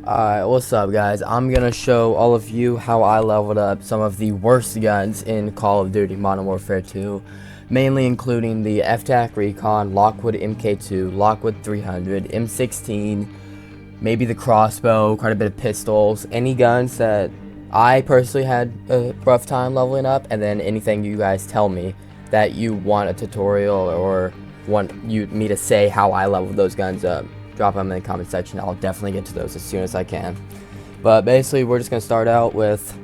Alright, what's up guys? I'm gonna show all of you how I leveled up some of the worst guns in Call of Duty Modern Warfare 2, mainly including the F-TAC Recon, Lockwood MK2, Lockwood 300, M16, maybe the crossbow, quite a bit of pistols, any guns that I personally had a rough time leveling up, and then anything you guys tell me that you want a tutorial or want me to say how I leveled those guns up. Drop them in the comment section. I'll definitely get to those as soon as I can. But basically, we're just going to start out with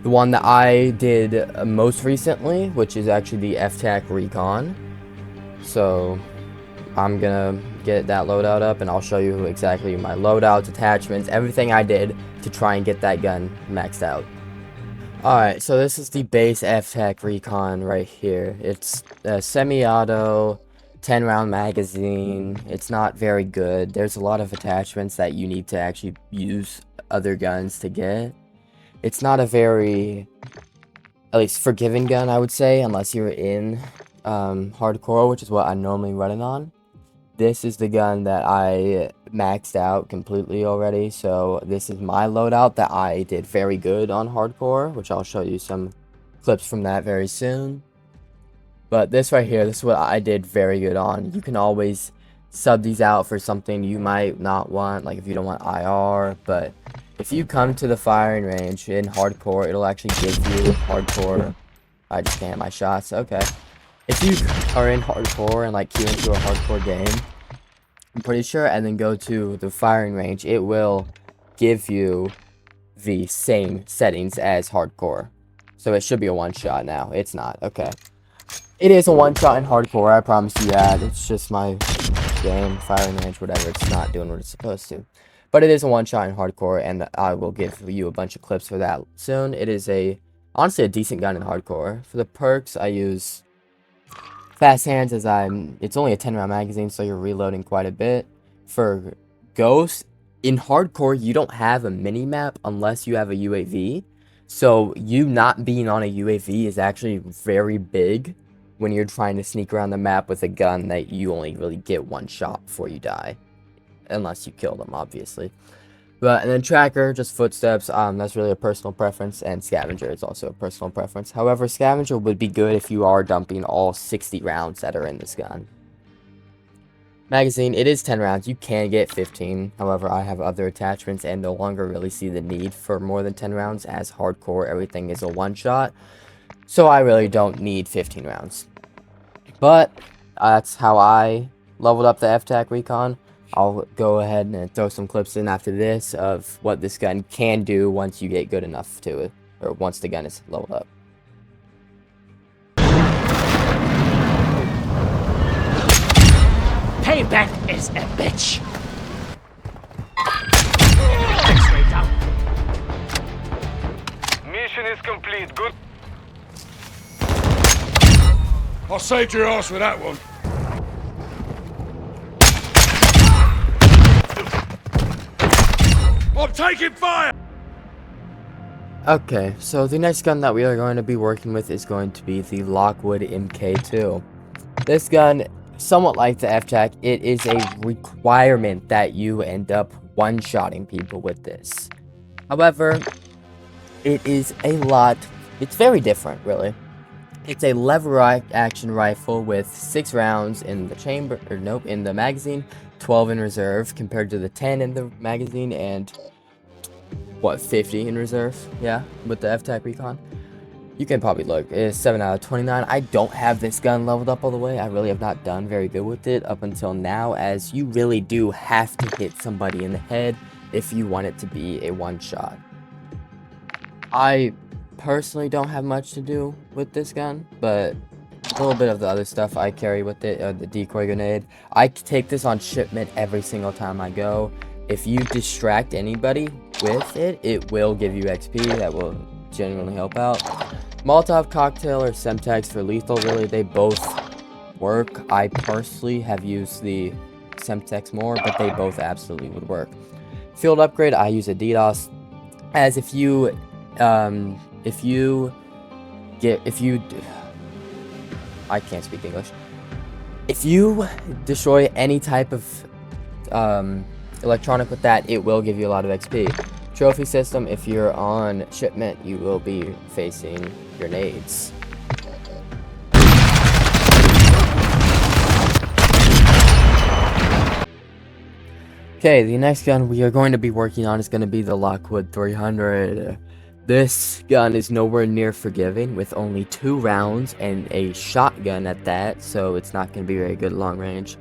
the one that I did most recently, which is actually the F-TAC Recon. So I'm going to get that loadout up, and I'll show you exactly my loadouts, attachments, everything I did to try and get that gun maxed out. Alright, so this is the base F-TAC Recon right here. It's a semi-auto 10-round magazine. It's not very good. There's a lot of attachments that you need to actually use other guns to get. It's not a very, at least forgiving gun, I would say, unless you're in hardcore, which is what I'm normally running on. This is the gun that I maxed out completely already, so this is my loadout that I did very good on hardcore, which I'll show you some clips from that very soon. But this right here, this is what I did very good on. You can always sub these out for something you might not want, like if you don't want IR, but if you come to the firing range in hardcore, it'll actually give you hardcore. I just can't hit my shots, okay. If you are in hardcore and like queue into a hardcore game, I'm pretty sure, and then go to the firing range, it will give you the same settings as hardcore. So it should be a one-shot now. It's not, okay. It is a one-shot in hardcore, I promise you that. It's just my game, firing range, whatever. It's not doing what it's supposed to. But it is a one-shot in hardcore, and I will give you a bunch of clips for that soon. It is honestly a decent gun in hardcore. For the perks, I use fast hands as it's only a 10-round magazine, so you're reloading quite a bit. For Ghost, in hardcore, you don't have a mini-map unless you have a UAV. So you not being on a UAV is actually very big when you're trying to sneak around the map with a gun that you only really get one shot before you die. Unless you kill them, obviously. And then Tracker, just footsteps, that's really a personal preference, and Scavenger is also a personal preference. However, Scavenger would be good if you are dumping all 60 rounds that are in this gun. Magazine, it is 10 rounds, you can get 15, however I have other attachments and no longer really see the need for more than 10 rounds, as hardcore everything is a one shot, so I really don't need 15 rounds. But that's how I leveled up the F-TAC Recon. I'll go ahead and throw some clips in after this of what this gun can do once you get good enough to it, or once the gun is leveled up. Payback is a bitch. Mission is complete. Good. I saved your ass with that one. I'm taking fire! Okay, so the next gun that we are going to be working with is going to be the Lockwood MK2. This gun, somewhat like the F-TAC, it is a requirement that you end up one-shotting people with this. However, it's very different, really. It's a lever action rifle with 6 rounds in the in the magazine, 12 in reserve, compared to the 10 in the magazine, and what, 50 in reserve? Yeah, with the F-TAC Recon. You can probably look, it's 7 out of 29. I don't have this gun leveled up all the way. I really have not done very good with it up until now, as you really do have to hit somebody in the head if you want it to be a one-shot. I personally don't have much to do with this gun, but a little bit of the other stuff I carry with it, the decoy grenade. I take this on shipment every single time I go. If you distract anybody with it, it will give you XP. That will genuinely help out. Molotov cocktail or Semtex for lethal, really, they both work. I personally have used the Semtex more, but they both absolutely would work. Field upgrade, I use a DDoS, as if you I can't speak English. If you destroy any type of electronic with that, it will give you a lot of XP. Trophy system, if you're on shipment, you will be facing grenades. Okay, the next gun we are going to be working on is going to be the Lockwood 300. This gun is nowhere near forgiving, with only 2 rounds and a shotgun at that, so it's not going to be very good long range.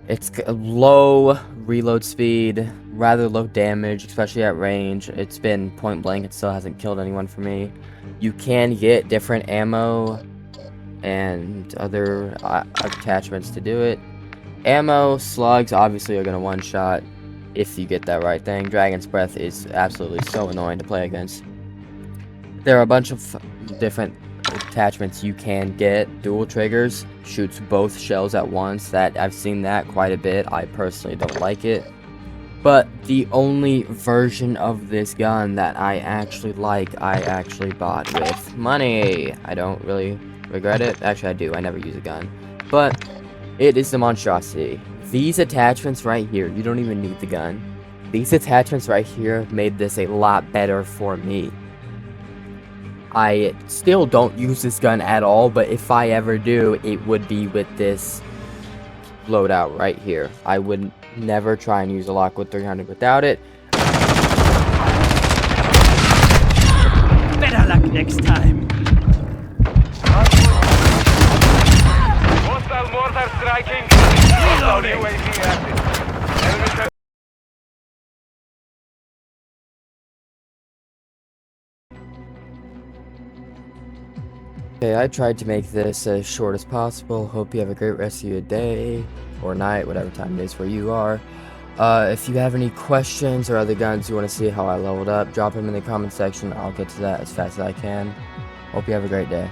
It's low reload speed, rather low damage, especially at range. It's been point blank, it still hasn't killed anyone for me. You can get different ammo and other attachments to do it. Ammo, slugs obviously are going to one-shot if you get that right thing. Dragon's Breath is absolutely so annoying to play against. There are a bunch of different attachments you can get. Dual triggers shoots both shells at once. That I've seen that quite a bit. I personally don't like it. But the only version of this gun that I actually like, I actually bought with money. I don't really regret it. Actually, I do. I never use a gun. But it is the Monstrosity. These attachments right here, you don't even need the gun. These attachments right here made this a lot better for me. I still don't use this gun at all, but if I ever do, it would be with this loadout right here. I would never try and use a Lockwood 300 without it. Better luck next time. Hostile mortar striking. Reloading. UAV active. Enemy Okay, I tried to make this as short as possible. Hope you have a great rest of your day or night, whatever time it is where you are. If you have any questions or other guns you want to see how I leveled up, drop them in the comment section. I'll get to that as fast as I can. Hope you have a great day.